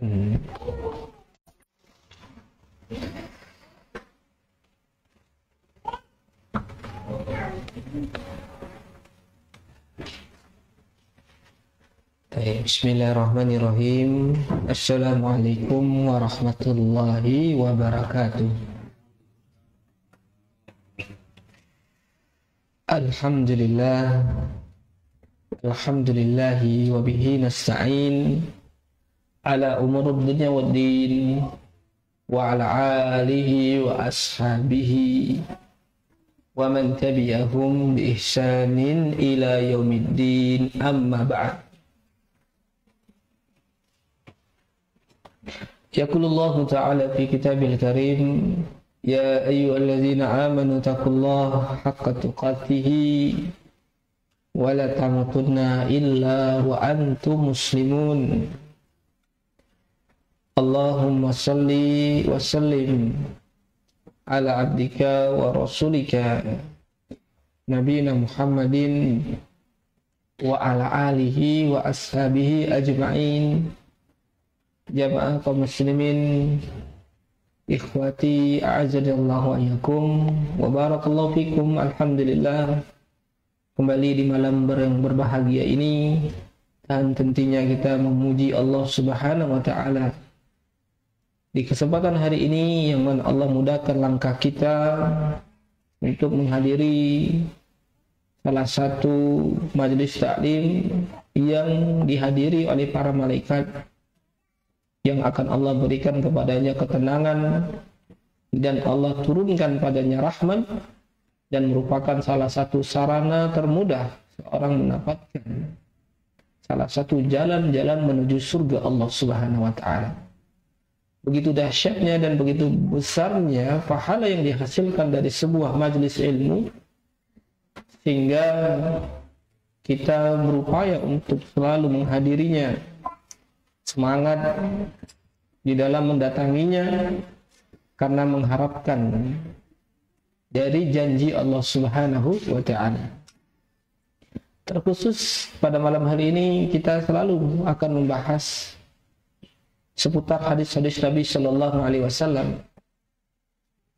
Hmm. Bismillahirrahmanirrahim. Assalamualaikum warahmatullahi wabarakatuh. Alhamdulillah, alhamdulillahi wa bihi nasta'in ala umurud dunya waddin wa ala alihi wa ashabihi wa man tabi'ahum bi ihsanin ila yaumiddin, amma ba'd. Yaqulullahu ta'ala fi kitabil karim, ya ayyuhalladzina amanu taqullaha haqqa tuqatih wa la tamutunna illa wa antum muslimun. Allahumma salli wa sallim ala abdika wa rasulika nabiyina Muhammadin wa ala alihi wa ashabihi ajma'in. Jamaah kaum muslimin, ikhwati a'azadallahu ayyakum wa barakallahu fikum. Alhamdulillah, kembali di malam yang berbahagia ini, dan tentunya kita memuji Allah Subhanahu wa taala di kesempatan hari ini yang mana Allah mudahkan langkah kita untuk menghadiri salah satu majelis taklim yang dihadiri oleh para malaikat, yang akan Allah berikan kepadanya ketenangan dan Allah turunkan padanya rahmat, dan merupakan salah satu sarana termudah seorang mendapatkan salah satu jalan-jalan menuju surga Allah Subhanahu wa taala. Begitu dahsyatnya dan begitu besarnya pahala yang dihasilkan dari sebuah majelis ilmu, sehingga kita berupaya untuk selalu menghadirinya, semangat di dalam mendatanginya, karena mengharapkan dari janji Allah Subhanahu wa ta'ala. Terkhusus pada malam hari ini kita selalu akan membahas seputar hadis-hadis Nabi Sallallahu Alaihi Wasallam,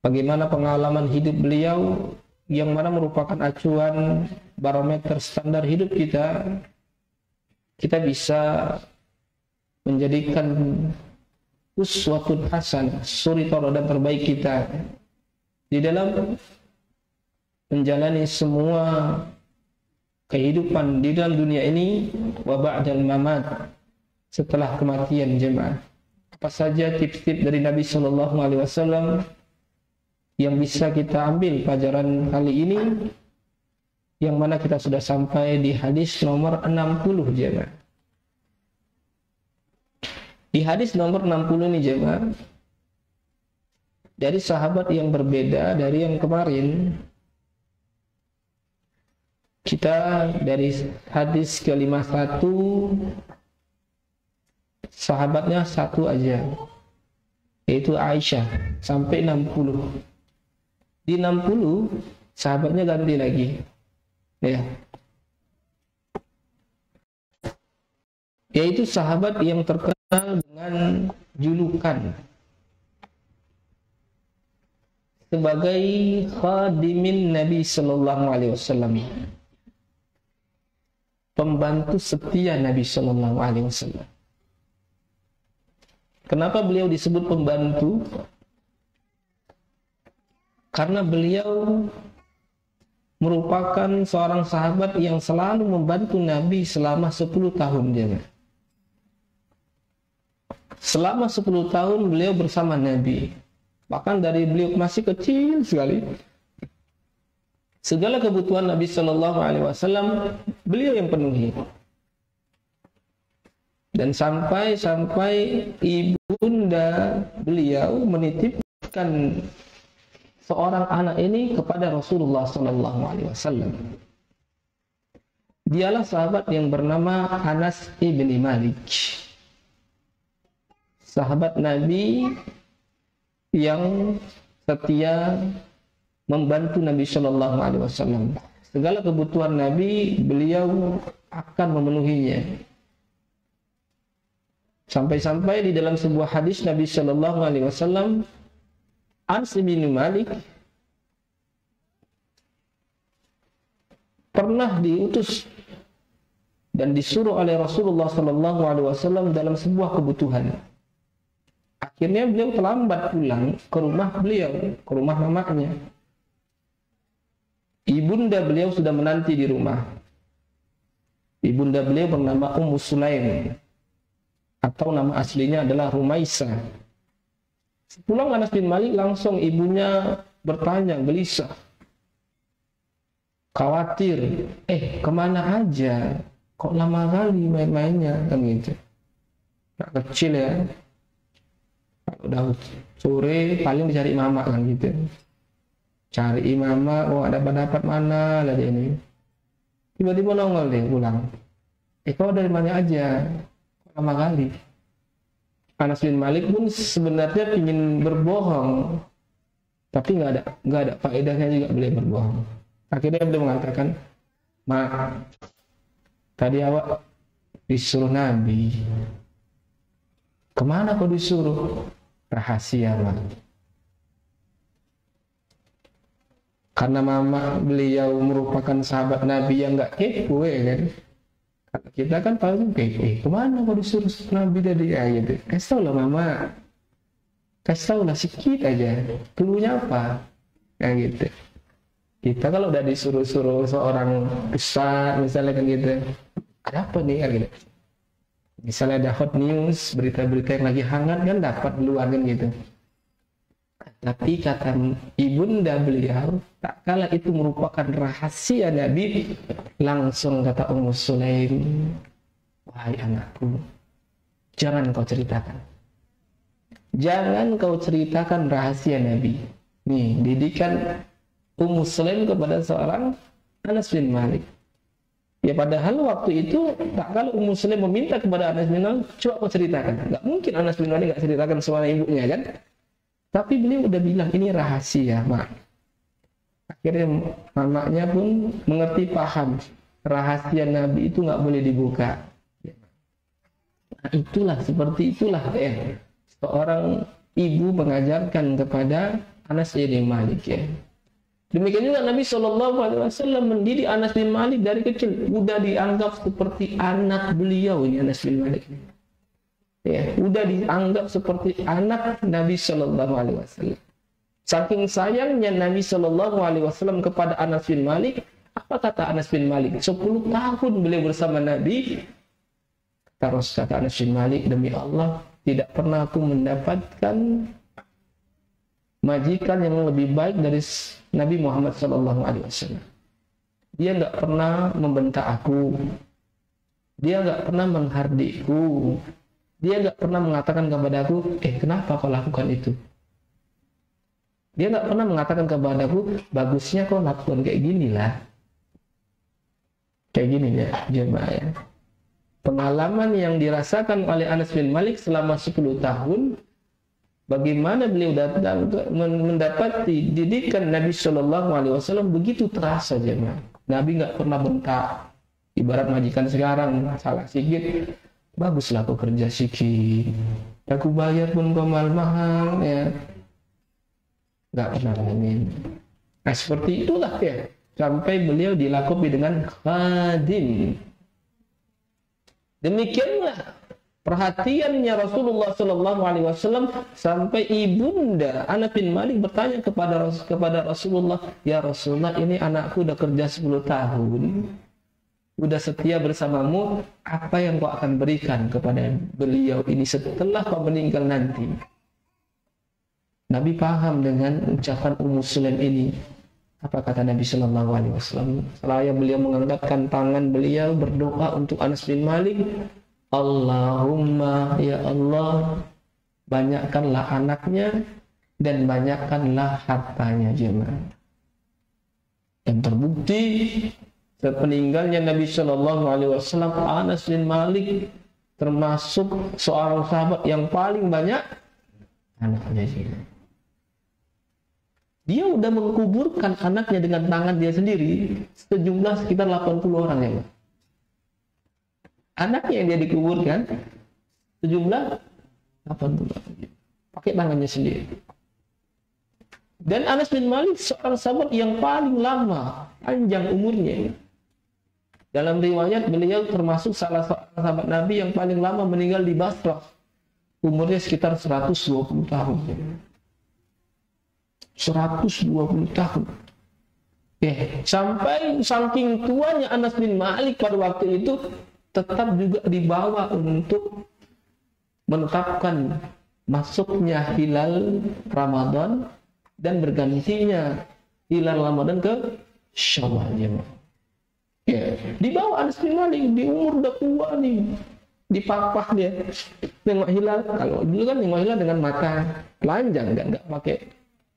bagaimana pengalaman hidup beliau yang mana merupakan acuan barometer standar hidup kita. Kita bisa menjadikan uswatun hasanah, suri tauladan terbaik kita di dalam menjalani semua kehidupan di dalam dunia ini, wa ba'dal mamat, setelah kematian. Jemaah, apa saja tips-tips dari Nabi Sallallahu Alaihi Wasallam yang bisa kita ambil pelajaran kali ini, yang mana kita sudah sampai di hadis nomor 60 jemaah. Di hadis nomor 60 ini jemaah, dari sahabat yang berbeda dari yang kemarin. Kita dari hadis ke-51, sahabatnya satu aja, yaitu Aisyah, sampai 60. Di 60 sahabatnya ganti lagi, ya, yaitu sahabat yang terkenal dengan julukan sebagai khadimin Nabi Sallallahu Alaihi Wasallam, pembantu setia Nabi Sallallahu Alaihi Wasallam. Kenapa beliau disebut pembantu? Karena beliau merupakan seorang sahabat yang selalu membantu Nabi selama 10 tahun dia. Selama 10 tahun beliau bersama Nabi. Bahkan dari beliau masih kecil sekali, segala kebutuhan Nabi Sallallahu Alaihi Wasallam beliau yang penuhi. Dan sampai ibunda beliau menitipkan seorang anak ini kepada Rasulullah Sallallahu Alaihi Wasallam. Dialah sahabat yang bernama Anas ibni Malik, sahabat Nabi yang setia membantu Nabi Shallallahu Alaihi Wasallam. Segala kebutuhan Nabi beliau akan memenuhinya. Sampai-sampai di dalam sebuah hadis Nabi Shallallahu Alaihi Wasallam, Anas bin Malik pernah diutus dan disuruh oleh Rasulullah Shallallahu Alaihi Wasallam dalam sebuah kebutuhan. Akhirnya beliau terlambat pulang ke rumah beliau, ke rumah mamanya. Ibunda beliau sudah menanti di rumah. Ibunda beliau bernama Ummu Sulaim, atau nama aslinya adalah Rumaisa. Sepulang Anas bin Malik, langsung ibunya bertanya, gelisah, khawatir, kemana aja? Kok lama kali main-mainnya, kan gitu. Nah, kecil ya. Udah sore paling dicari mama, kan gitu. Cari mama, ada dapat mana lagi ini. Tiba-tiba nongol deh pulang. Kau dari mana aja? Lama kali. Anas bin Malik pun sebenarnya ingin berbohong, tapi nggak ada faedahnya juga beliau berbohong. Akhirnya beliau mengatakan, "Ma, tadi awak disuruh Nabi. Kemana kau disuruh? Rahasia, Ma." Karena mama beliau merupakan sahabat Nabi yang nggak kepo, ya kan? Kita kan tahu kemana kau disuruh Nabi tadi, ya gitu. Kasih tau lah mama, kasih tau lah sedikit aja, keluarnya apa, ya gitu. Kita kalau udah disuruh-suruh seorang besar misalnya, kan gitu, ada apa nih, ya gitu. Misalnya ada hot news, berita-berita yang lagi hangat, kan dapat duluan, kan gitu. Tapi kata ibunda beliau, tak kala itu merupakan rahasia Nabi, langsung kata Ummu Sulaim, "Wahai anakku, jangan kau ceritakan. Jangan kau ceritakan rahasia Nabi." Nih, didikan Ummu Sulaim kepada seorang Anas bin Malik. Ya padahal waktu itu, tak kala Ummu Sulaim meminta kepada Anas bin Malik, coba kau ceritakan. Gak mungkin Anas bin Malik gak ceritakan semua ibunya, kan? Tapi beliau udah bilang, ini rahasia, Mak. Akhirnya mamanya pun mengerti, paham. Rahasia Nabi itu nggak boleh dibuka. Nah, seperti itulah ya. Seorang ibu mengajarkan kepada Anas bin Malik, ya. Demikian juga Nabi SAW mendidik Anas bin Malik dari kecil. Udah dianggap seperti anak beliau, ini Anas bin Malik. Ya, udah dianggap seperti anak Nabi Shallallahu Alaihi Wasallam. Saking sayangnya Nabi Shallallahu Alaihi Wasallam kepada Anas bin Malik, apa kata Anas bin Malik? 10 tahun beliau bersama Nabi. Kata Anas bin Malik, demi Allah, tidak pernah aku mendapatkan majikan yang lebih baik dari Nabi Muhammad Shallallahu Alaihi Wasallam. Dia nggak pernah membentak aku, dia nggak pernah menghardikku. Dia nggak pernah mengatakan kepada aku, kenapa kau lakukan itu? Dia nggak pernah mengatakan kepada aku, bagusnya kau lakukan kayak gini lah. Kayak gini ya, jemaah ya. Pengalaman yang dirasakan oleh Anas bin Malik selama 10 tahun, bagaimana beliau datang mendapati didikan Nabi Shallallahu Alaihi Wasallam begitu terasa, jemaah. Nabi nggak pernah bentak. Ibarat majikan sekarang, salah sedikit, baguslah kau kerja sikit, aku bayar pun kau mahal, ya. Nggak pernah ngomongin. Nah seperti itulah ya, sampai beliau dilakabi dengan khadim. Demikianlah perhatiannya Rasulullah Sallallahu Alaihi Wasallam sampai ibunda Anas bin Malik bertanya kepada Rasulullah, ya Rasulullah, ini anakku udah kerja 10 tahun. Udah setia bersamamu, apa yang kau akan berikan kepada beliau ini setelah kau meninggal nanti? Nabi paham dengan ucapan Ummu Sulaim ini. Apa kata Nabi Shallallahu Alaihi Wasallam? Setelah beliau mengangkatkan tangan beliau berdoa untuk Anas bin Malik, Allahumma ya Allah, banyakkanlah anaknya dan banyakkanlah hartanya, jemaah. Dan terbukti sepeninggalnya Nabi Shallallahu Alaihi Wasallam, Anas bin Malik termasuk seorang sahabat yang paling banyak anaknya. Dia udah mengkuburkan anaknya dengan tangan dia sendiri, sejumlah sekitar 80 orang, ya. Anaknya yang dia dikuburkan 18 pakai tangannya sendiri. Dan Anas bin Malik seorang sahabat yang paling lama, panjang umurnya. Dalam riwayat beliau termasuk salah seorang sahabat Nabi yang paling lama meninggal di Basrah. Umurnya sekitar 120 tahun. 120 tahun. Sampai saking tuanya Anas bin Malik pada waktu itu tetap juga dibawa untuk menetapkan masuknya hilal Ramadan dan bergantinya hilal Ramadan ke Syawal. Dibawa Anas bin Malik di umur udah tua nih, dipapah dia nengok hilal. Kalau dulu kan nengok hilal dengan mata telanjang, nggak pakai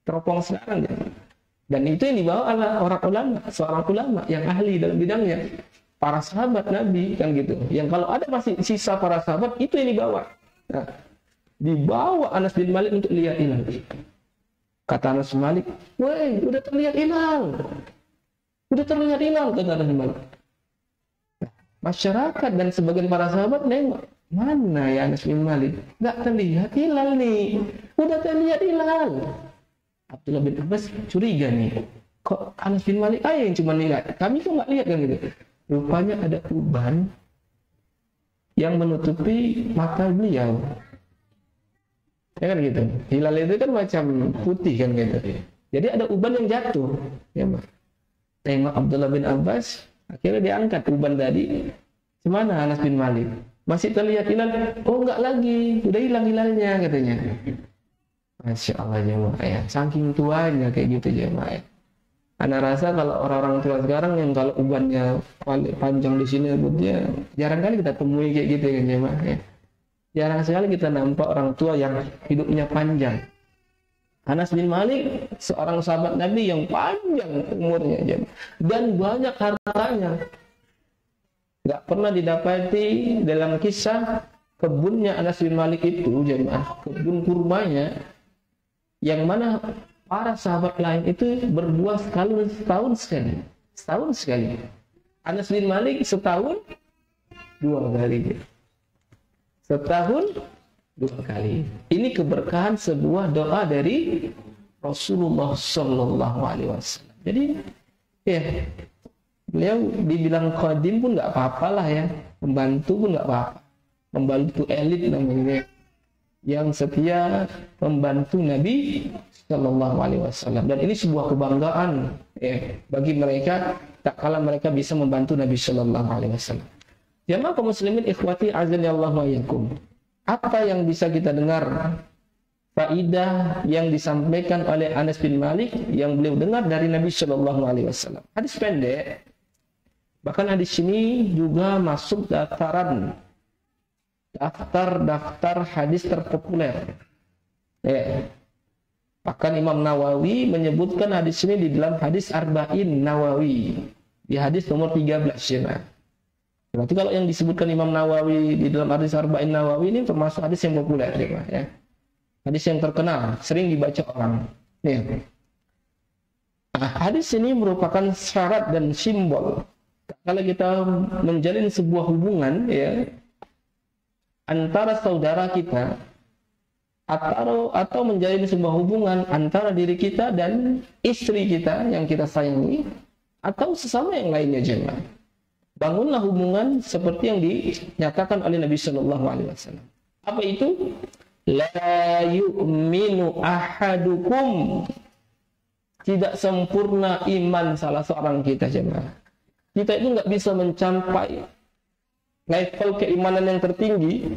teropong sekarang ya. Dan itu yang dibawa oleh orang ulama, seorang ulama yang ahli dalam bidangnya, para sahabat Nabi kan gitu. Yang kalau ada masih sisa para sahabat itu yang dibawa. Nah, dibawa Anas bin Malik untuk lihat hilal. Kata Anas bin Malik, "Woi, udah terlihat hilal. Udah terlihat hilal," kata Anas bin Malik. Nah, masyarakat dan sebagian para sahabat nengok, "Mana ya Anas bin Malik? Nggak terlihat hilal nih. Udah terlihat hilal." Abdullah bin Abbas curiga nih, kok Anas bin Malik aja yang cuma lihat, kami kok nggak lihat kan gitu. Rupanya ada uban yang menutupi mata beliau. Ya kan gitu. Hilal itu kan macam putih kan gitu. Jadi ada uban yang jatuh. Ya, tengok Abdullah bin Abbas, akhirnya diangkat uban tadi. Kemana Anas bin Malik? Masih terlihat hilal? Oh enggak lagi, udah hilang hilalnya katanya. Masya Allah jemaah ya, saking tuanya kayak gitu jemaah ya. Ana rasa kalau orang-orang tua sekarang yang kalau ubannya panjang di sini rambutnya, jarang kali kita temui kayak gitu kan jemaah ya. Jarang sekali kita nampak orang tua yang hidupnya panjang. Anas bin Malik seorang sahabat Nabi yang panjang umurnya jemaah, dan banyak hartanya. Gak pernah didapati dalam kisah kebunnya Anas bin Malik itu jemaah, kebun kurmanya, yang mana para sahabat lain itu berbuah setahun sekali. Anas bin Malik setahun 2 kali. Setahun 2 kali. Ini keberkahan sebuah doa dari Rasulullah Sallallahu Alaihi Wasallam. Jadi ya, beliau dibilang khadim pun nggak apa-apa lah ya, pembantu pun nggak apa-apa, pembantu elit namanya, yang setia membantu Nabi Sallallahu Alaihi Wasallam. Dan ini sebuah kebanggaan ya bagi mereka, tak kala mereka bisa membantu Nabi Sallallahu Alaihi Wasallam. Jamaah kaum muslimin ikhwati azani Allah wa iyyakum. Apa yang bisa kita dengar faidah yang disampaikan oleh Anas bin Malik yang beliau dengar dari Nabi Sallallahu Alaihi Wasallam? Hadis pendek. Bahkan hadis ini juga masuk daftar hadis terpopuler. Ya. Bahkan Imam Nawawi menyebutkan hadis ini di dalam hadis Arba'in Nawawi, di hadis nomor 13 ya. Berarti kalau yang disebutkan Imam Nawawi di dalam hadis Arba'in Nawawi ini termasuk hadis yang populer ya. Hadis yang terkenal, sering dibaca orang. Ya. Nah, hadis ini merupakan syarat dan simbol kalau kita menjalin sebuah hubungan ya antara saudara kita, atau menjalin sebuah hubungan antara diri kita dan istri kita yang kita sayangi, atau sesama yang lainnya jemaah. Bangunlah hubungan seperti yang dinyatakan oleh Nabi Sallallahu Alaihi Wasallam. Apa itu? La yu'minu ahadukum. Tidak sempurna iman salah seorang kita jemaah. Kita itu nggak bisa mencapai level keimanan yang tertinggi,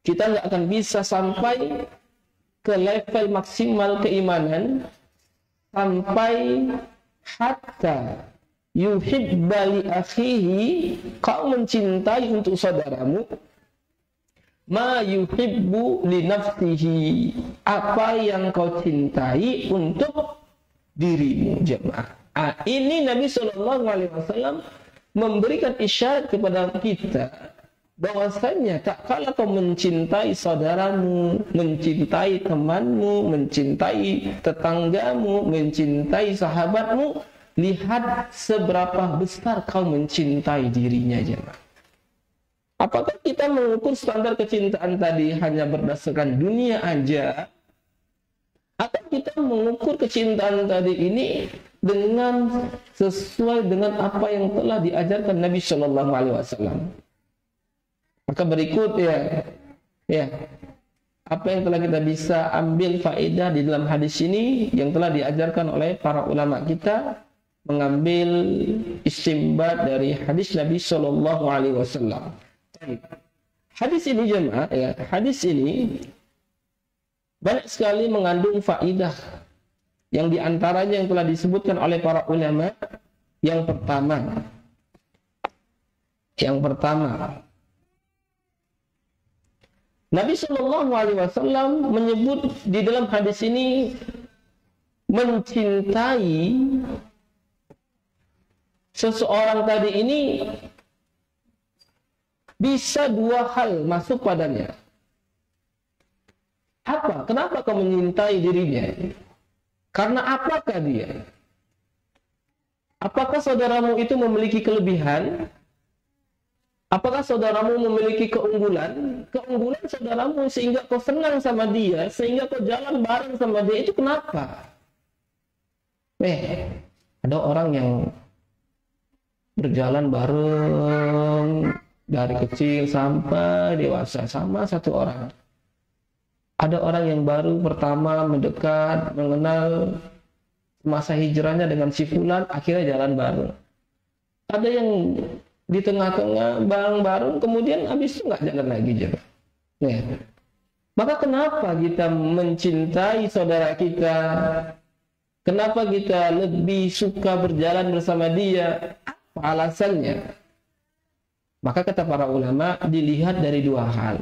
kita nggak akan bisa sampai ke level maksimal keimanan sampai hatta yuhibba li akhihi, kau mencintai untuk saudaramu ma yuhibbu li nafsihi, apa yang kau cintai untuk dirimu jemaah. Ini Nabi Sallallahu Alaihi Wasallam memberikan isyarat kepada kita bahwasanya tak kala kau mencintai saudaramu, mencintai temanmu, mencintai tetanggamu, mencintai sahabatmu, lihat seberapa besar kau mencintai dirinya jemaah. Apakah kita mengukur standar kecintaan tadi hanya berdasarkan dunia aja, atau kita mengukur kecintaan tadi ini dengan sesuai dengan apa yang telah diajarkan Nabi Shallallahu Alaihi Wasallam? Maka berikut ya apa yang telah kita bisa ambil faedah di dalam hadis ini yang telah diajarkan oleh para ulama kita, mengambil istimbat dari hadis Nabi Shallallahu Alaihi Wasallam. Hadis ini jemaah, ya, hadis ini banyak sekali mengandung faedah yang diantaranya yang telah disebutkan oleh para ulama. Yang pertama, Nabi Shallallahu Alaihi Wasallam menyebut di dalam hadis ini mencintai seseorang tadi ini bisa dua hal masuk padanya. Apa? Kenapa kau menyintai dirinya? Karena apakah dia? Apakah saudaramu itu memiliki kelebihan? Apakah saudaramu memiliki keunggulan? Keunggulan saudaramu sehingga kau senang sama dia, sehingga kau jalan bareng sama dia, itu kenapa? Ada orang yang berjalan bareng dari kecil sampai dewasa sama satu orang. Ada orang yang baru pertama mendekat, mengenal masa hijrahnya dengan si fulan, akhirnya jalan bareng. Ada yang di tengah-tengah bareng-bareng, kemudian habis itu nggak jalan lagi. Maka kenapa kita mencintai saudara kita? Kenapa kita lebih suka berjalan bersama dia? Apa alasannya? Maka kata para ulama, dilihat dari dua hal.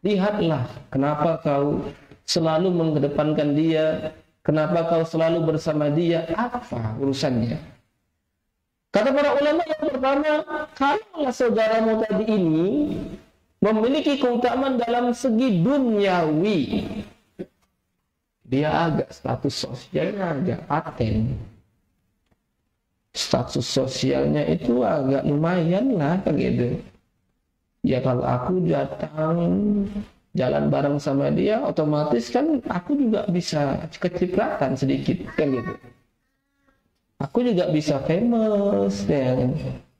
Lihatlah kenapa kau selalu mengedepankan dia, kenapa kau selalu bersama dia, apa urusannya. Kata para ulama yang pertama, kalau saudaramu tadi ini memiliki keutamaan dalam segi duniawi, dia agak status sosialnya agak paten. Status sosialnya itu agak lumayan lah gitu. Ya kalau aku datang jalan bareng sama dia, otomatis kan aku juga bisa kecipratan sedikit kan gitu. Aku juga bisa famous ya,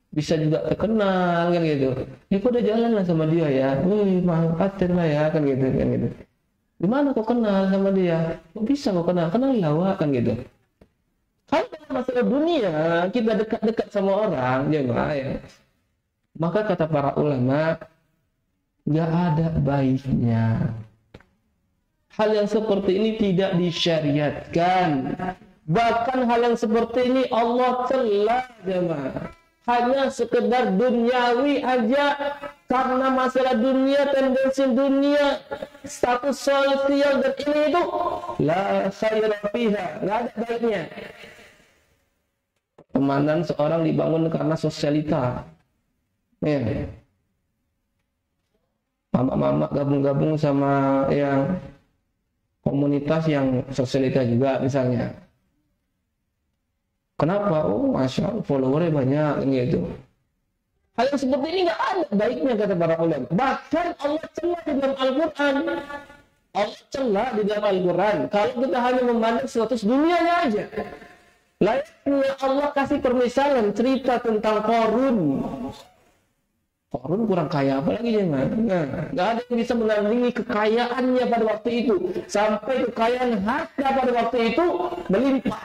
bisa juga terkenal kan gitu. Ya kok udah jalan lah sama dia ya, paten lah ya kan gitu. Gimana kok kenal sama dia? Kok bisa kok kenal lah kan gitu. Kalau dalam masalah dunia kita dekat-dekat sama orang, ya, maka kata para ulama, nggak ada baiknya. Hal yang seperti ini tidak disyariatkan. Bahkan hal yang seperti ini Allah cela, jemaah. Hanya sekedar duniawi aja, karena masalah dunia, tendensi dunia, status sosial dan ini itu, la khaira fiha, nggak ada baiknya. Pertemanan seorang dibangun karena sosialita. Mama-mama gabung-gabung sama yang komunitas yang sosialita juga misalnya. Kenapa? Oh, masya Allah, followernya banyak gitu. Hal yang seperti ini nggak ada baiknya kata para ulama. Bahkan Allah cela di dalam Al-Quran. Allah cela di dalam Al-Quran. Kalau kita hanya memandang status dunianya aja. Layaknya Allah kasih permisalan cerita tentang Qarun. Qarun kurang kaya apa lagi jangan? Nggak ada yang bisa menandingi kekayaannya pada waktu itu. Sampai kekayaan harta pada waktu itu melimpah.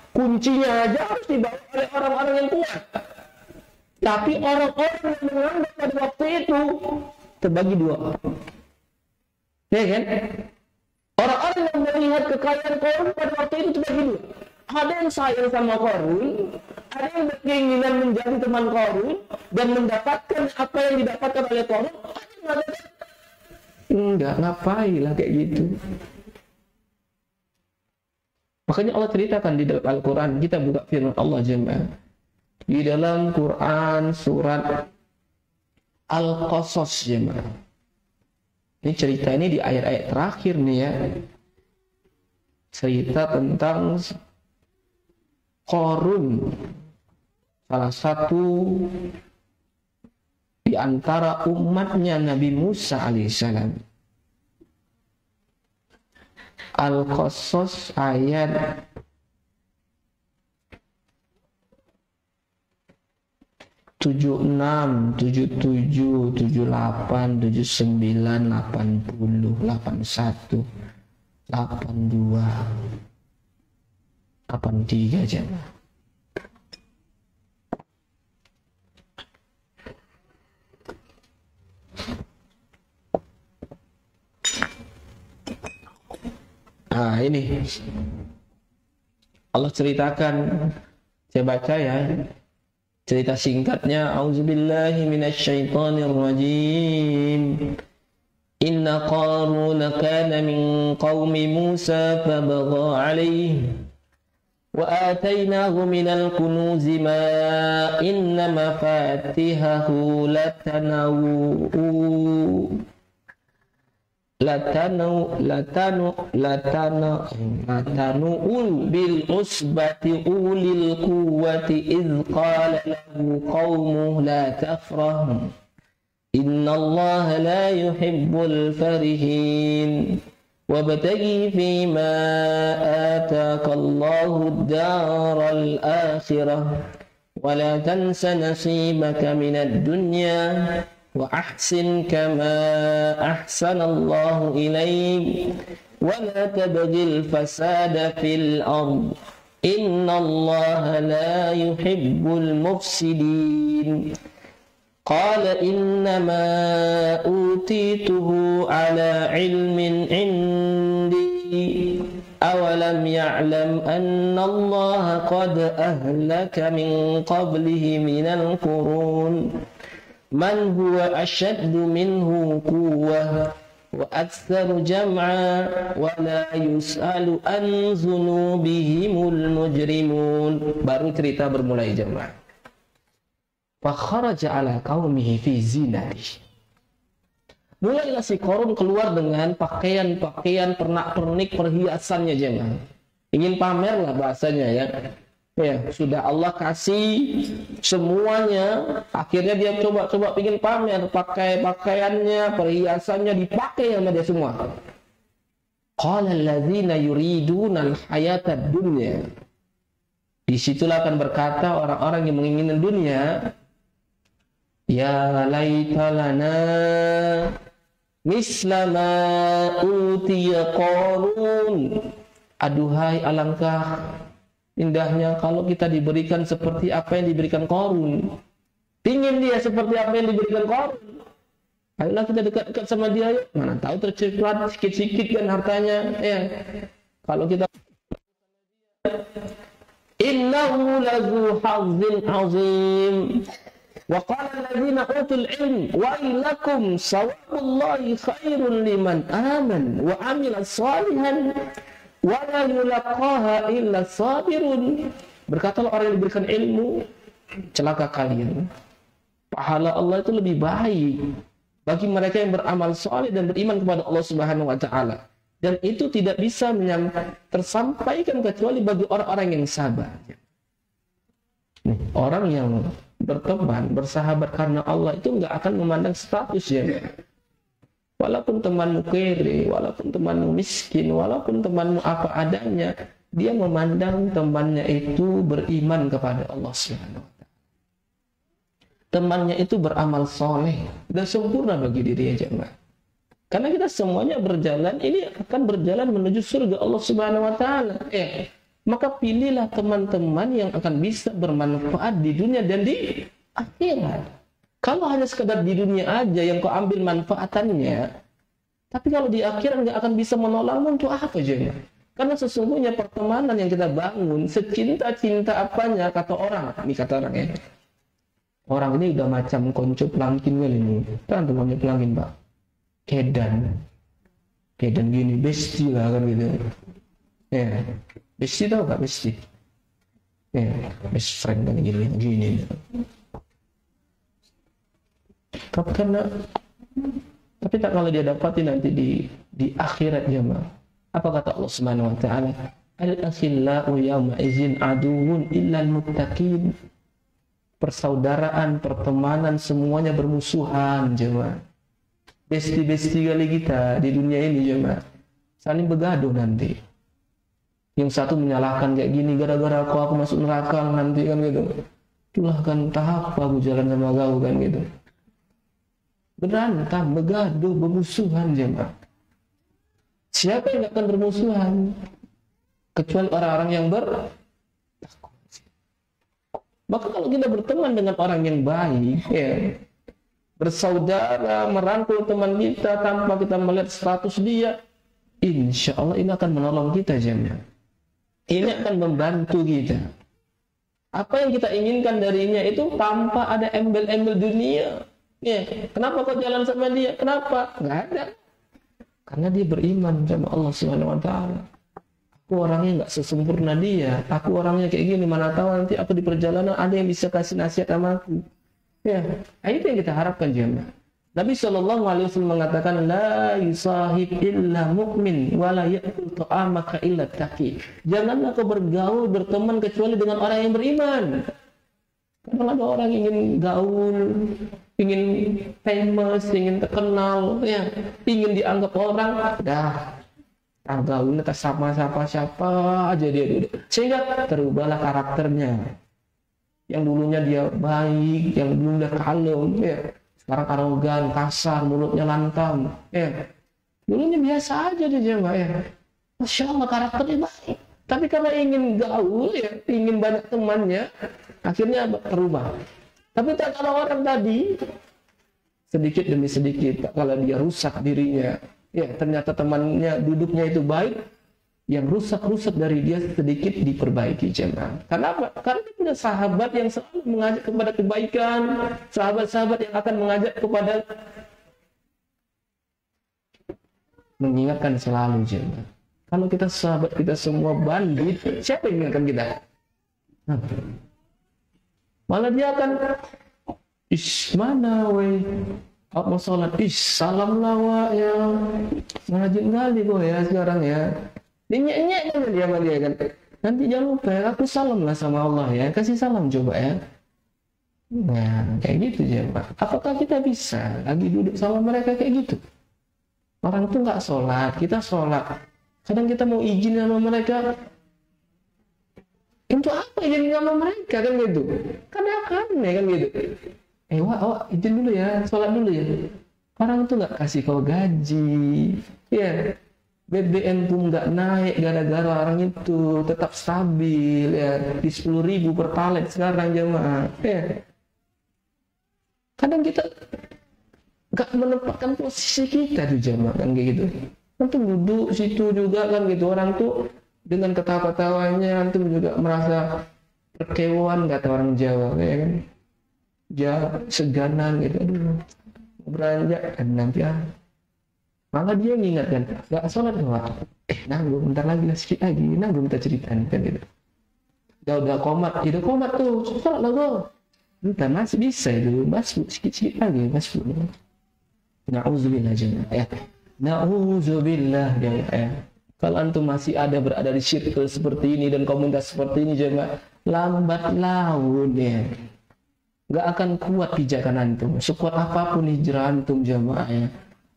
Kuncinya aja harus dibawa oleh orang-orang yang kuat. Tapi orang-orang yang menganggap pada waktu itu terbagi dua. Ya kan? Orang-orang yang melihat kekayaan Qarun pada waktu itu terbagi dua. Ada yang sayang sama Qarun, ada yang berkeinginan menjadi teman Qarun dan mendapatkan apa yang didapatkan oleh Qarun. Enggak, ngapain lah kayak gitu. Makanya Allah ceritakan di dalam Al-Quran, kita buka firman Allah jemaah. Di dalam Quran surat Al-Qasas jemaah. Ini cerita ini di ayat-ayat terakhir nih ya. Cerita tentang Qarun, salah satu di antara umatnya Nabi Musa alaihissalam. Al-Qasas ayat 76, 77, 78, 79, 80, 81, 82, 83 aja. Nah ini Allah ceritakan, saya baca ya cerita singkatnya. Auzubillahi minasyaitonir rajim. Inna Qarun kana min qaumi Musa fabagha alaihi wa atainahu minal kunuzi ma inna mafatihahu latanu bil usbati ulil quwwati idh qala lahu qaumuhu la tafrah innallaha la yuhibbul farihin wabtaghi fima ataakallahu ad-daral akhirah wa la tansa nasibaka minad dunya wa ahsin kama ahsanallahu ilaik wa la tabghil fasada fil ard innallaha la yuhibbul mufsidin. Qala innama utituhu ala ilmin indi awalam ya'lam anna allaha qad ahlaka min qablihi minal qurun man huwa ashaddu minhu quwwah wa aktsaru jam'a wa la yus'alu an dzunubihimul mujrimun. Baru cerita bermulai jemaah. Fa kharaja ala qaumihi fi zinati. Mulailah si Qarun keluar dengan pakaian-pakaian pernak-pernik perhiasannya jemaah. Ingin pamer lah bahasanya ya. Ya, sudah Allah kasih semuanya, akhirnya dia coba ingin pamer, pakai pakaiannya, perhiasannya dipakai sama dia semua. Qala alladzina yuriduna al-hayata dunya. Disitulah akan berkata orang-orang yang menginginkan dunia, ya laitalana mislama utiya Qarun. Aduhai alangkah indahnya kalau kita diberikan seperti apa yang diberikan Qarun. Pingin dia seperti apa yang diberikan Qarun. Ayolah kita dekat-dekat sama dia. Ya. Mana tahu terciprat sikit-sikit kan hartanya. Ya. Kalau kita innahu lazu hazzin azim. Wa qala alladzina utul ilm wa ilakum sawabullahi khairun liman aman wa amila salihan wala yulaqaha illa sabirun. Berkatalah orang yang diberikan ilmu, celaka kalian. Pahala Allah itu lebih baik bagi mereka yang beramal saleh dan beriman kepada Allah Subhanahu wa taala. Dan itu tidak bisa tersampaikan kecuali bagi orang-orang yang sabar. Orang yang berteman, bersahabat karena Allah itu enggak akan memandang statusnya. Walaupun temanmu kere, walaupun temanmu miskin, walaupun temanmu apa adanya, dia memandang temannya itu beriman kepada Allah Subhanahu wa taala. Temannya itu beramal soleh dan sempurna bagi dirinya jemaah. Karena kita semuanya berjalan, ini akan berjalan menuju surga Allah Subhanahu wa taala. Maka pilihlah teman-teman yang akan bisa bermanfaat di dunia dan di akhirat. Kalau hanya sekadar di dunia aja yang kau ambil manfaatannya, tapi kalau di akhirat nggak akan bisa menolongmu untuk apa aja? Karena sesungguhnya pertemanan yang kita bangun, secinta-cinta apanya kata orang, ini kata orang ya. Orang ini udah macam konco pelangkin wel ini, kan temannya pelangkin pak, kedan gini, besti lah kan gitu. Ya, besti tau gak besti? Ya, best friend kan gini. Tapi tak kalau dia dapati nanti di akhirat jemaah. Apa kata Allah Subhanahu wa taala? Al-akhillau yawma idzin aduwwun illal muttaqin. persaudaraan, pertemanan, semuanya bermusuhan, jemaah. Besti-besti kali kita di dunia ini, jemaah. Saling begaduh nanti. Yang satu menyalahkan kayak gini, gara-gara aku masuk neraka nanti kan gitu. Itulah kan tahap aku jalan sama kau kan gitu. Berantem, begaduh, bermusuhan, jemaah. Siapa yang akan bermusuhan? Kecuali orang-orang yang bertakwa. Maka kalau kita berteman dengan orang yang baik, ya, bersaudara, merangkul teman kita tanpa kita melihat status dia, insya Allah ini akan menolong kita, jemaah. Ini akan membantu kita. Apa yang kita inginkan darinya itu tanpa ada embel-embel dunia. Ya, kenapa kau jalan sama dia? Kenapa? Nggak ada. Karena dia beriman sama Allah Subhanahu Wa Taala. Aku orangnya nggak sesempurna dia. Aku orangnya kayak gini. Mana tahu nanti aku di perjalanan ada yang bisa kasih nasihat sama aku. Ya, itu yang kita harapkan, jemaah. Nabi SAW mengatakan, la yusahib illa mu'min wa la ya'kul ta'amaka illa taqi. Janganlah kau bergaul, berteman kecuali dengan orang yang beriman. Kalau ada orang ingin gaul, ingin famous, ingin terkenal, ya, ingin dianggap orang, dah, gaulnya tak sama siapa aja dia. Sehingga terubahlah karakternya. Yang dulunya dia baik, yang dulunya kalem, ya. Sekarang arogan, kasar, mulutnya lantam, ya. Dulunya biasa aja dia, jemaah, ya. Masya Allah, karakternya baik. Tapi karena ingin gaul, ya, ingin banyak temannya, akhirnya berubah. Tapi tak kalau orang tadi, sedikit demi sedikit, kalau dia rusak dirinya, ya ternyata temannya duduknya itu baik, yang rusak-rusak dari dia sedikit diperbaiki, jemaah. Kenapa? Karena dia punya sahabat yang selalu mengajak kepada kebaikan, sahabat-sahabat yang akan mengajak kepada mengingatkan selalu, jemaah. Kalau kita sahabat kita semua bandit, siapa yang mengingatkan kita? Malah dia akan, mana weh, apa sholat, salam lawa ya, ngajin kali kok ya sekarang ya. Nyek-nyek kan dia sama dia kan. Nanti jangan lupa ya, aku salam lah sama Allah ya, kasih salam coba ya. Nah, kayak gitu ya Pak. Apakah kita bisa lagi duduk sama mereka kayak gitu? Orang tuh nggak sholat, kita sholat. Kadang kita mau izin sama mereka, untuk apa izin sama mereka kan gitu? Karena aneh kan gitu. Wah, izin dulu ya, sholat dulu ya. Orang tuh nggak kasih kau gaji, ya. BBM pun nggak naik gara-gara orang itu tetap stabil ya di 10.000 per palet sekarang, jemaah. Ya. Kadang kita nggak menempatkan posisi kita tuh, jemaah, kan kayak gitu. Antum duduk situ juga kan gitu, orang tuh dengan ketawa-ketawanya antum juga merasa terkewan, kata orang Jawa, ya kan? Ya seganan gitu, aduh beranjak kan nanti malah dia mengingatkan, nggak sholat nggak? Nanggung, bentar lagi lah, sedikit lagi, nanggung kita ceritain kan gitu. Udah komat tuh, sholat lah gua. Entah masih bisa itu, masuk sedikit lagi, masuk. Na'udzubillah jemaah ya. Na'udzubillah ya. Kalau antum masih berada di circle seperti ini dan komunitas seperti ini, jemaah, lambat laun ya. Nggak akan kuat pijakan antum. Sekuat apapun hijrah antum, jemaah ya,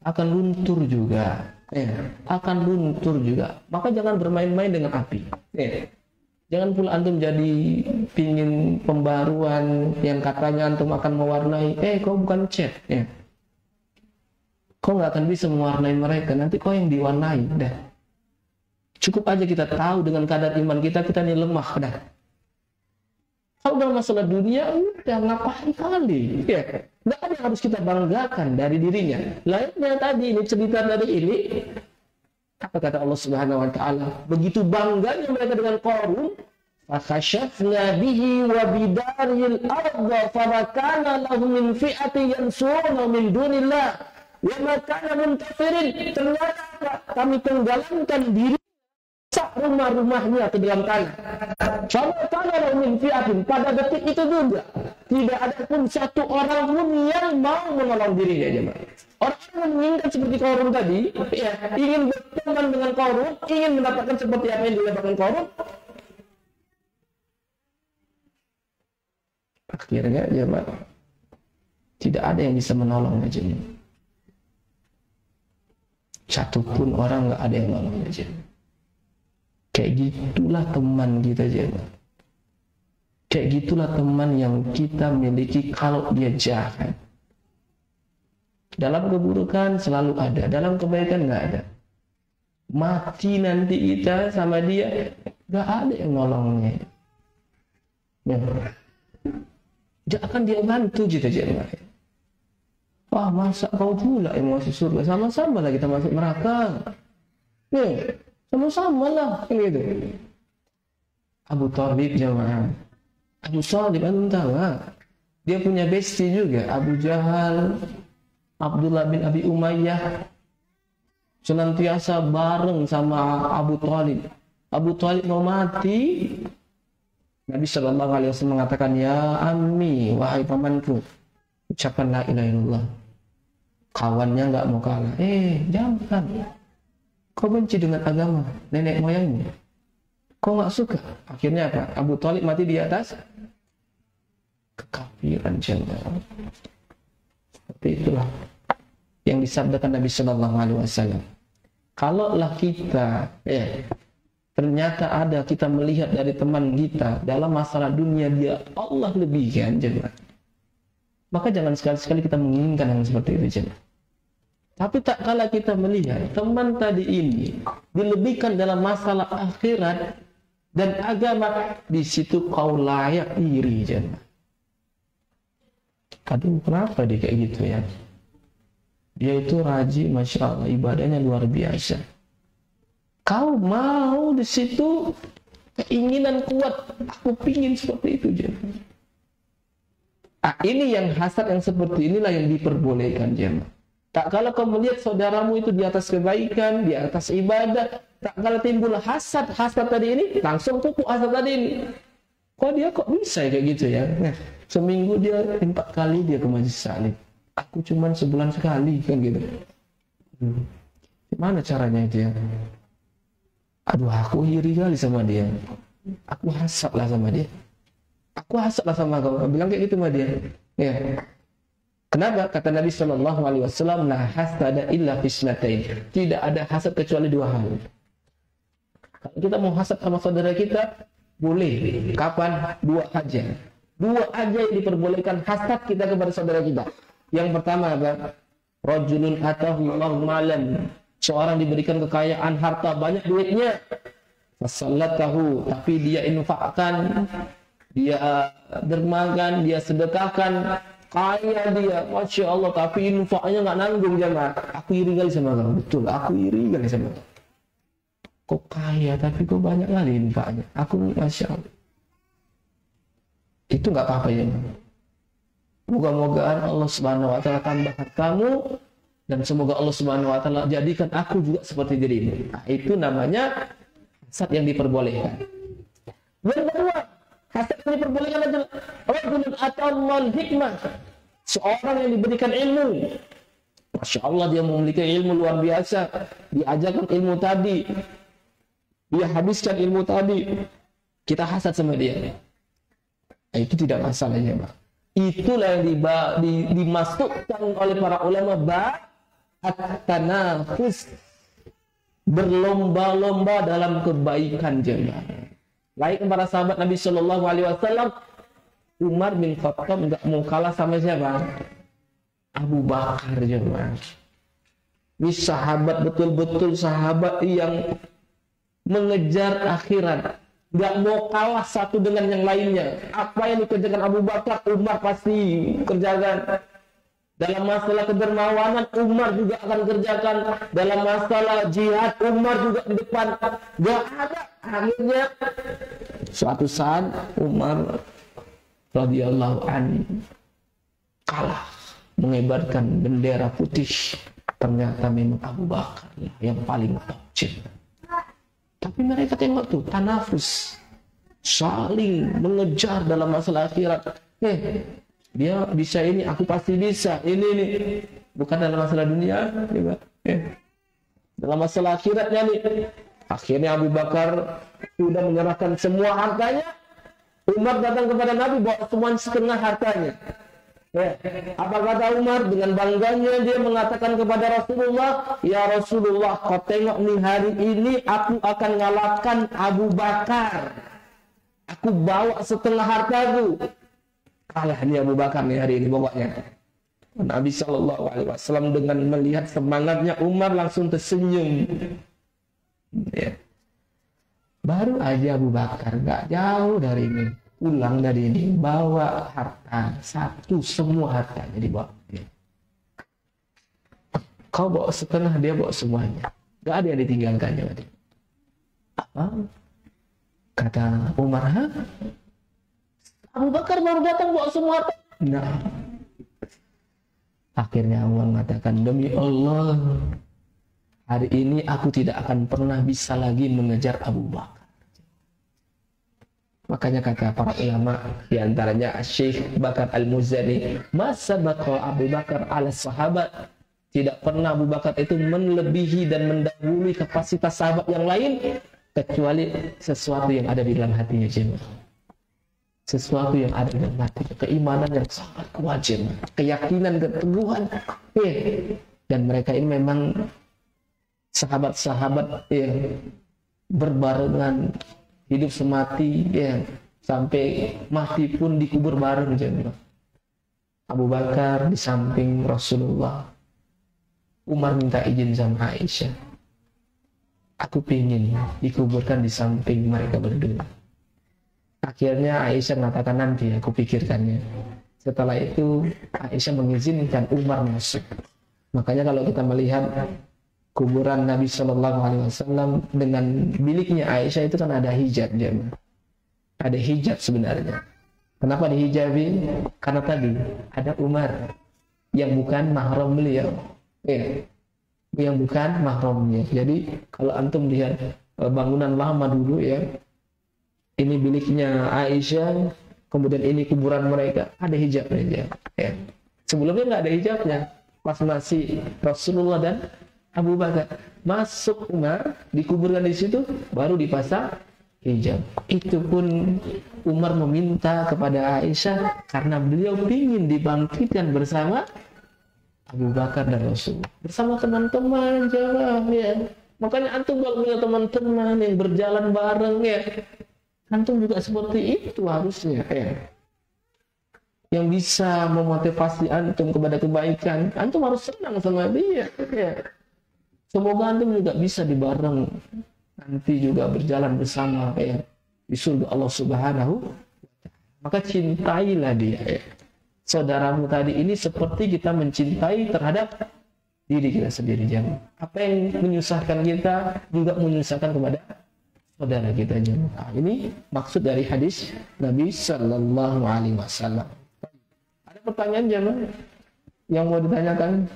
akan luntur juga. Ya, akan luntur juga. Maka jangan bermain-main dengan api. Ya. Jangan pula antum jadi pingin pembaruan yang katanya antum akan mewarnai. Kau bukan cat. Ya. Kau nggak akan bisa mewarnai mereka. Nanti kau yang diwarnai. Dah. Cukup aja kita tahu dengan kadar iman kita ini lemah. Dah. Kalau dalam masalah dunia, udah ngapain kali? Ya. Nggak ada yang harus kita banggakan dari dirinya. Lainnya tadi ini cerita dari ini. Apa kata Allah Subhanahu Wa Taala? Begitu bangganya mereka dengan Qarun. Fakhashafna bihi wa bidaril arda famakana lahu min fi'ati yansuruna min dunillah wa makana muntafirin. Ternyata kami tenggelamkan diri rumah-rumahnya ke dalam tanah. Famakana lahu min fi'atin. Pada detik itu juga tidak ada pun satu orang pun yang mau menolong dirinya, jemaah. Orang yang menginginkan seperti Qarun tadi, ya, ingin berteman dengan Qarun, ingin mendapatkan seperti apa yang didapatkan Qarun, Akhirnya jemaah, tidak ada yang bisa menolong aja. Satu pun orang nggak ada yang nolong aja. Kayak gitulah teman kita jemaah. Kayak gitulah teman yang kita miliki kalau dia jahat. Dalam keburukan selalu ada, dalam kebaikan nggak ada. Mati nanti kita sama dia, nggak ada yang nolongnya. Ya. Jangan dia bantu kita jemaah. Wah, masa kau pula yang masuk surga? Sama-sama lah kita masuk neraka. Nih, sama-sama lah gitu. Abu Thalib jemaah. Abu Thalib antum tahu ha? Dia punya bestie juga, Abu Jahal, Abdullah bin Abi Umayyah, senantiasa bareng sama Abu Thalib. Abu Thalib mau mati, Nabi Shallallahu Alaihi Wasallam mengatakan, ya ammi, wahai pamanku, ucapkan la ilaha illallah. Kawannya nggak mau kalah. Jangan. Kau benci dengan agama nenek moyangmu. Kau nggak suka. Akhirnya apa? Abu Thalib mati di atas kekafiran jemaah. Seperti itulah yang disabdakan Nabi Shallallahu Alaihi Wasallam. Kalaulah kita, ternyata ada kita melihat dari teman kita dalam masalah dunia dia Allah lebihkan jemaah. Maka jangan sekali-sekali kita menginginkan yang seperti itu jemaah. Tapi tak kala kita melihat teman tadi ini dilebihkan dalam masalah akhirat dan agama, di situ kau layak iri jemaah. Aduh, kenapa dia kayak gitu ya? Dia itu rajin, masya Allah, ibadahnya luar biasa. Kau mau di situ keinginan kuat, aku pingin seperti itu jemaah. Ini yang hasad yang seperti inilah yang diperbolehkan jemaah. Tak kala kau melihat saudaramu itu di atas kebaikan, di atas ibadah, tak kala timbul hasad tadi ini, langsung pupuk hasad tadi ini. Kok bisa kayak gitu ya? Nah, seminggu dia 4 kali dia ke majelis salib. Aku cuman sebulan sekali kan gitu. Gimana caranya itu ya? Aduh, aku iri kali sama dia. Aku hasad lah sama dia. Aku hasad lah sama kau. Bilang kayak gitu sama dia. Ya. Kenapa? Kata Nabi Shallallahu Alaihi Wasallam, la hasada illa fisnatain. Tidak ada hasad kecuali 2 hal. Kalau kita mau hasad sama saudara kita, boleh. Kapan? 2 aja. 2 aja yang diperbolehkan hasad kita kepada saudara kita. Yang pertama apa? Rajulun atahu Allahu malan. Seorang diberikan kekayaan, harta, banyak duitnya. Fasallatahu, tapi dia infakkan, dia dermakan, dia sedekahkan. Kaya dia, masya Allah, tapi infaknya nggak nanggung jemaah. Aku iri kali sama kamu, betul. Aku iri kali sama kamu. Kok kaya, tapi kok banyak kali infaknya. Aku masya Allah. Itu nggak apa-apa ya. Moga-mogaan Allah Subhanahu Wa Taala tambahkan kamu dan semoga Allah Subhanahu Wa Taala jadikan aku juga seperti dirimu. Nah, itu namanya hasad yang diperbolehkan. Yang kedua, hasad yang diperbolehkan adalah rajulun atamal hikmah. Seorang yang diberikan ilmu. Masya Allah, dia memiliki ilmu luar biasa. Diajarkan ilmu tadi. Dia habiskan ilmu tadi. Kita hasad sama dia. Nah, itu tidak masalahnya, Pak. Itulah yang dimasukkan oleh para ulama at-tanafus, berlomba-lomba dalam kebaikan jemaah. Lain para sahabat Nabi Shallallahu Alaihi Wasallam, Umar bin Khattab nggak mau kalah sama siapa? Abu Bakar jemaah. Ini sahabat betul-betul sahabat yang mengejar akhirat. Gak mau kalah satu dengan yang lainnya. Apa yang dikerjakan Abu Bakar, Umar pasti kerjakan. Dalam masalah kedermawanan, Umar juga akan kerjakan. Dalam masalah jihad, Umar juga di depan. Gak ada. Akhirnya suatu saat Umar radhiyallahu anhu kalah, mengibarkan bendera putih. Ternyata memang Abu Bakar yang paling top. Tapi mereka tengok tuh, tanafus, saling mengejar dalam masalah akhirat. Dia bisa ini, aku pasti bisa. Ini. Bukan dalam masalah dunia. Dalam masalah akhiratnya nih. Akhirnya Abu Bakar sudah menyerahkan semua hartanya. Umar datang kepada Nabi bawa semua setengah hartanya. Ya. Apa kata Umar? Dengan bangganya dia mengatakan kepada Rasulullah, ya Rasulullah, kau tengok nih, hari ini aku akan ngalahkan Abu Bakar. Aku bawa setengah hartaku. Kalah nih Abu Bakar nih hari ini pokoknya. Nabi SAW dengan melihat semangatnya Umar langsung tersenyum. Ya. Baru aja Abu Bakar gak jauh dari ini, pulang dari ini, bawa harta satu, semua hartanya dibawa. Kau bawa setengah, dia bawa semuanya, gak ada yang ditinggalkannya. Apa? Kata Umar, hah? Abu Bakar baru datang bawa semua harta. Nah, akhirnya Umar mengatakan, demi Allah, hari ini aku tidak akan pernah bisa lagi mengejar Abu Bakar. Makanya kata para ulama, diantaranya Syekh Bakar Al-Muzani, masa bakal Abu Bakar ala sahabat, tidak pernah Abu Bakar itu melebihi dan mendahului kapasitas sahabat yang lain, kecuali sesuatu yang ada di dalam hatinya jemaah. Sesuatu yang ada di dalam hati, keimanan yang sangat kuat jemaah, keyakinan, keteguhan. Dan mereka ini memang sahabat-sahabat yang berbarengan, hidup semati, ya, sampai mati pun dikubur bareng jemaah. Abu Bakar di samping Rasulullah. Umar minta izin sama Aisyah, aku pingin dikuburkan di samping mereka berdua. Akhirnya Aisyah mengatakan, nanti aku pikirkannya. Setelah itu Aisyah mengizinkan Umar masuk. Makanya kalau kita melihat kuburan Nabi Shallallahu Alaihi Wasallam dengan biliknya Aisyah itu kan ada hijab, jemaah. Ada hijab sebenarnya. Kenapa dihijabi? Karena tadi ada Umar yang bukan mahram beliau, ya, yang bukan mahramnya. Jadi kalau antum lihat bangunan lama dulu, ya, ini biliknya Aisyah, kemudian ini kuburan mereka, ada hijabnya, ya. Sebelumnya nggak ada hijabnya, pas masih Rasulullah dan Abu Bakar. Masuk Umar, dikuburkan di situ, baru dipasang hijab. Itu pun Umar meminta kepada Aisyah karena beliau ingin dibangkitkan bersama Abu Bakar dan Rasulullah, bersama teman-teman jemaah, ya. Makanya antum kalau punya teman-teman yang berjalan bareng, ya, antum juga seperti itu harusnya, ya. Yang bisa memotivasi antum kepada kebaikan, antum harus senang sama dia, ya. Semoga antum juga bisa dibareng nanti juga berjalan bersama, ya, di surga Allah Subhanahu wa Ta'ala. Maka cintailah dia, ya. Saudaramu tadi ini seperti kita mencintai terhadap diri kita sendiri, jangan. Apa yang menyusahkan kita juga menyusahkan kepada saudara kita, jangan. Nah, ini maksud dari hadis Nabi Sallallahu Alaihi Wasallam. Ada pertanyaan jangan yang mau ditanyakan?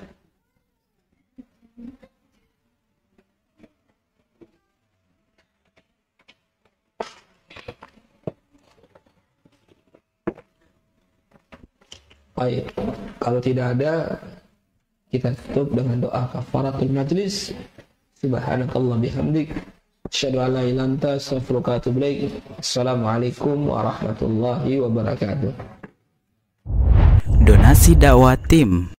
Baik, kalau tidak ada, kita tutup dengan doa kafaratul majlis. Subhanakallah bihamdik, asyhadu an la ilaha illa anta, astaghfiruka wa atubu ilaik. Assalamualaikum warahmatullahi wabarakatuh. Donasi dakwah tim.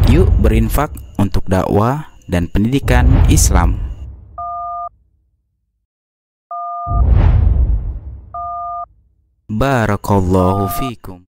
Yuk berinfak untuk dakwah dan pendidikan Islam. Barakallahu fikum.